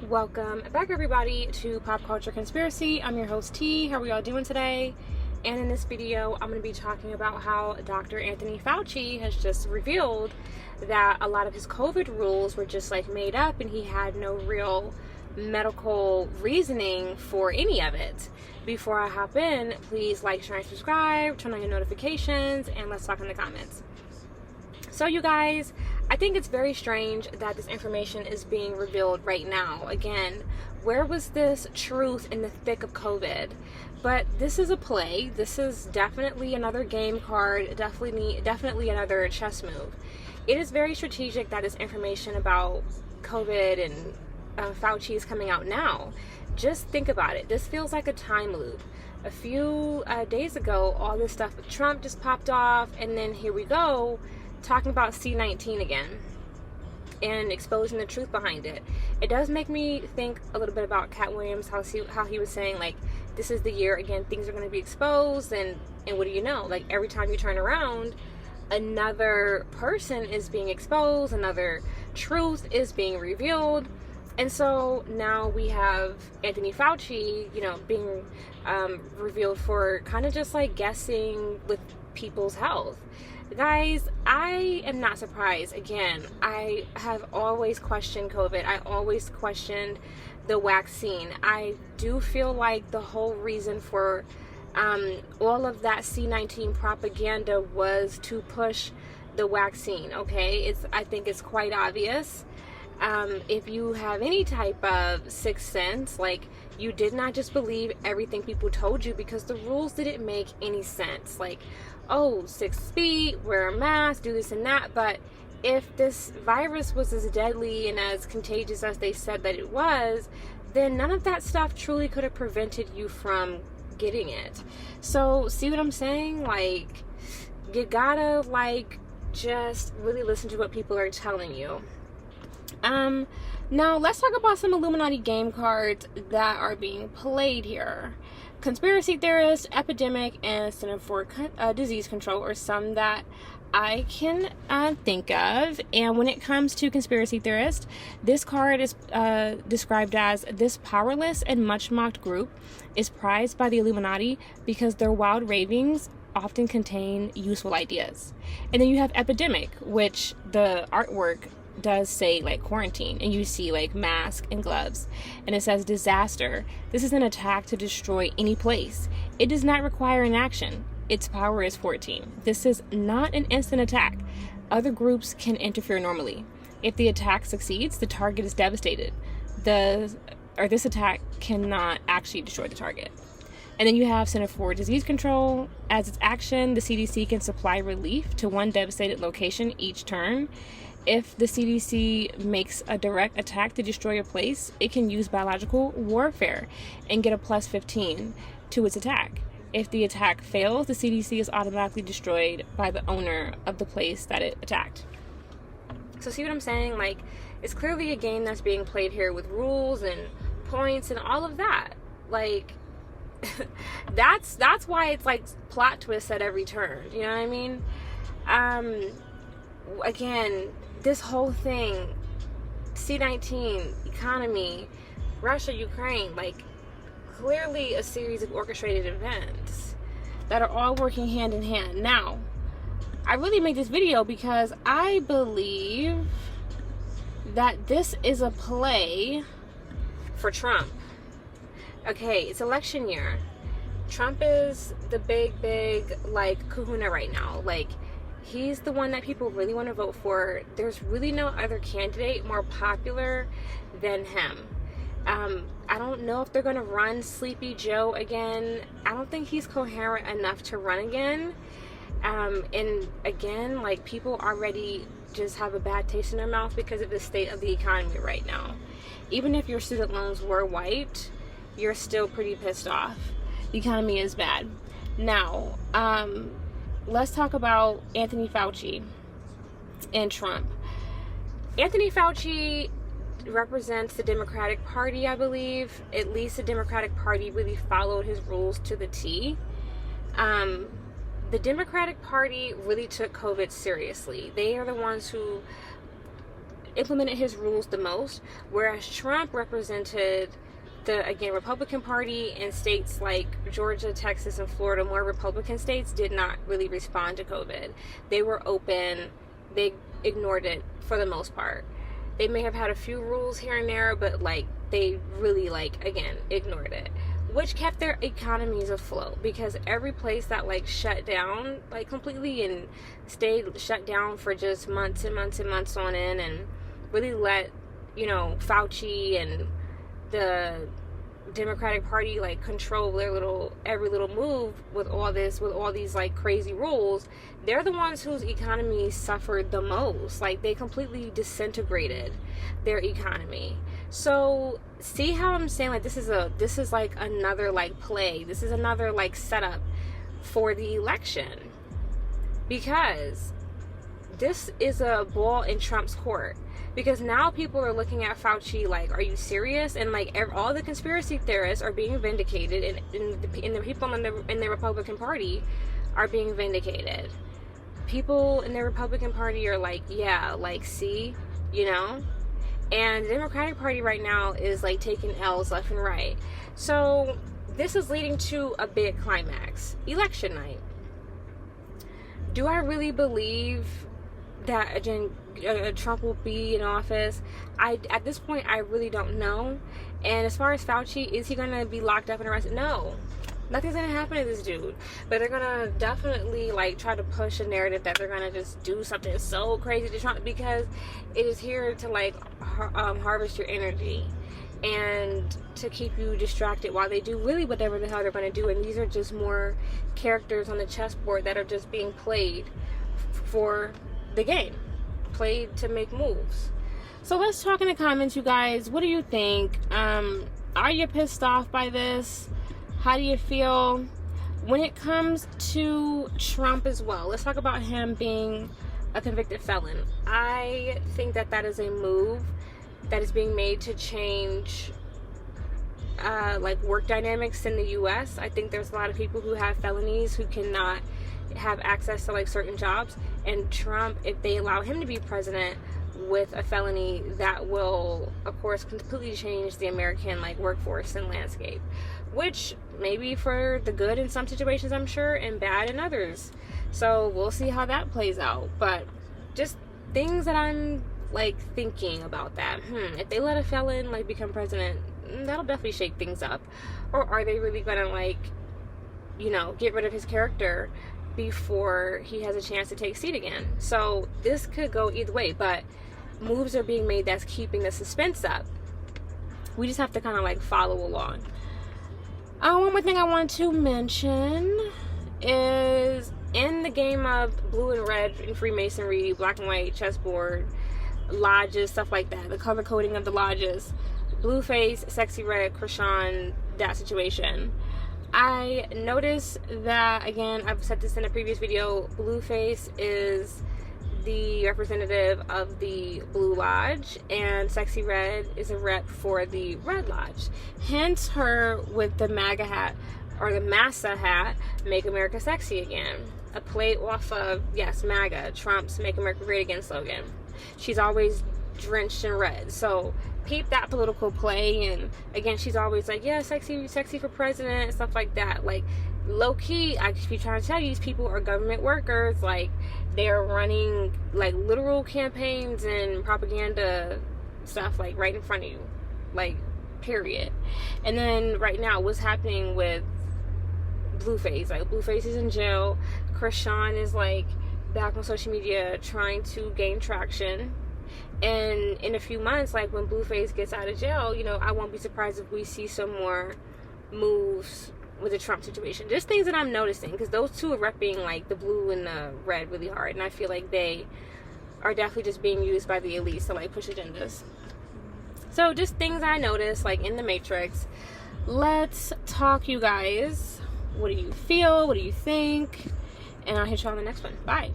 Welcome back, everybody, to Pop Culture Conspiracy. I'm your host, T. How are we all doing today? And in this video, I'm going to be talking about how Dr. Anthony Fauci has just revealed that a lot of his COVID rules were just like made up and he had no real medical reasoning for any of it. Before I hop in, please like, share, and subscribe, turn on your notifications, and let's talk in the comments. So you guys, I think it's very strange that this information is being revealed right now. Again, where was this truth in the thick of COVID? But this is a play. This is definitely another game card, definitely another chess move. It is very strategic that this information about COVID and Fauci is coming out now. Just think about it. This feels like a time loop. A few days ago, all this stuff with Trump just popped off, and then here we go, talking about C19 again and exposing the truth behind it. It does make me think a little bit about Cat Williams, how he was saying, like, this is the year again, things are going to be exposed, and what do you know, like, every time you turn around, another person is being exposed, another truth is being revealed. And so now we have Anthony Fauci, being revealed for kind of just like guessing with people's health. Guys, I am not surprised. Again, I have always questioned COVID. I always questioned the vaccine. I do feel like the whole reason for all of that C19 propaganda was to push the vaccine, okay? I think it's quite obvious. If you have any type of sixth sense, like, you did not just believe everything people told you, because the rules didn't make any sense. Like, 6 feet, wear a mask, do this and that. But if this virus was as deadly and as contagious as they said that it was, then none of that stuff truly could have prevented you from getting it. So, see what I'm saying? Like, you gotta, like, just really listen to what people are telling you. Now let's talk about some Illuminati game cards that are being played here. Conspiracy theorist, epidemic, and Center for Disease Control are some that I can think of. And when it comes to conspiracy theorist, this card is described as, this powerless and much mocked group is prized by the Illuminati because their wild ravings often contain useful ideas. And then you have epidemic, which the artwork does say like quarantine, and you see like mask and gloves, and it says disaster. This is an attack to destroy any place. It does not require an action. Its power is 14. This is not an instant attack. Other groups can interfere normally. If the attack succeeds, the target is devastated. This attack cannot actually destroy the target. And then you have Center for Disease Control. As its action, the CDC can supply relief to one devastated location each turn. If the CDC makes a direct attack to destroy a place, it can use biological warfare and get a plus 15 to its attack. If the attack fails, the CDC is automatically destroyed by the owner of the place that it attacked. So see what I'm saying? Like, it's clearly a game that's being played here with rules and points and all of that. Like, that's why it's like plot twists at every turn. You know what I mean? Again, this whole thing, C19, economy, Russia, Ukraine, like, clearly a series of orchestrated events that are all working hand in hand. Now, I really made this video because I believe that this is a play for Trump. Okay, it's election year. Trump is the big, like, kahuna right now. Like, he's the one that people really want to vote for. There's really no other candidate more popular than him. I don't know if they're going to run Sleepy Joe again. I don't think he's coherent enough to run again. And again, like, people already just have a bad taste in their mouth because of the state of the economy right now. Even if your student loans were wiped, you're still pretty pissed off. The economy is bad. Now, let's talk about Anthony Fauci and Trump. Anthony Fauci represents the Democratic Party, I believe. At least the Democratic Party really followed his rules to the T. The Democratic Party really took COVID seriously. They are the ones who implemented his rules the most, whereas Trump represented the, again, Republican Party in states like Georgia, Texas, and Florida. More Republican states did not really respond to COVID. They were open. They ignored it for the most part. They may have had a few rules here and there, but like they really, like, again, ignored it, which kept their economies afloat, because every place that like shut down like completely and stayed shut down for just months and months and months on end, and really let, you know, Fauci and the Democratic Party like control their every little move with all these like crazy rules, they're the ones whose economy suffered the most. Like, they completely disintegrated their economy. So see how I'm saying, like, this is like another like play. This is another like setup for the election, because this is a ball in Trump's court. Because now people are looking at Fauci like, are you serious? And like all the conspiracy theorists are being vindicated, and the people in the Republican Party are being vindicated. People in the Republican Party are like, yeah, like, see, you know? And the Democratic Party right now is like taking L's left and right. So this is leading to a big climax. Election night. Do I really believe that Trump will be in office? At this point, I really don't know. And as far as Fauci, is he gonna be locked up and arrested? No, nothing's gonna happen to this dude. But they're gonna definitely like try to push a narrative that they're gonna just do something so crazy to Trump, because it is here to like harvest your energy and to keep you distracted while they do really whatever the hell they're gonna do. And these are just more characters on the chessboard that are just being played for the game, played to make moves. So let's talk in the comments, you guys. What do you think? Are you pissed off by this? How do you feel when it comes to Trump as well? Let's talk about him being a convicted felon. I think that is a move that is being made to change like work dynamics in the US. I think there's a lot of people who have felonies who cannot have access to like certain jobs, and Trump, if they allow him to be president with a felony, that will of course completely change the American like workforce and landscape, which may be for the good in some situations, I'm sure, and bad in others. So we'll see how that plays out. But just things that I'm like thinking about that. If they let a felon like become president, that'll definitely shake things up. Or are they really gonna like, you know, get rid of his character before he has a chance to take a seat again? So this could go either way, but moves are being made that's keeping the suspense up. We just have to kind of like follow along. One more thing I want to mention is in the game of blue and red in Freemasonry, black and white, chessboard, lodges, stuff like that, the color coding of the lodges, Blueface, Sexy Red, Krishan, that situation. I noticed that, again, I've said this in a previous video, Blueface is the representative of the Blue Lodge, and Sexy Red is a rep for the Red Lodge. Hence her with the MAGA hat, or the Massa hat, Make America Sexy Again. A play off of, yes, MAGA, Trump's Make America Great Again slogan. She's always drenched in red. So peep that political play. And again, she's always like, yeah, sexy for president and stuff like that. Like, low key, I keep trying to tell you, these people are government workers. Like, they're running like literal campaigns and propaganda stuff like right in front of you, like, period. And then right now, what's happening with Blueface? Like, Blueface is in jail. Krishan is like back on social media trying to gain traction. And in a few months, like when Blueface gets out of jail, you know, I won't be surprised if we see some more moves with the Trump situation. Just things that I'm noticing, because those two are repping like the blue and the red really hard, and I feel like they are definitely just being used by the elites to like push agendas. So just things I noticed like in the Matrix. Let's talk, you guys. What do you feel? What do you think? And I'll hit you on the next one. Bye.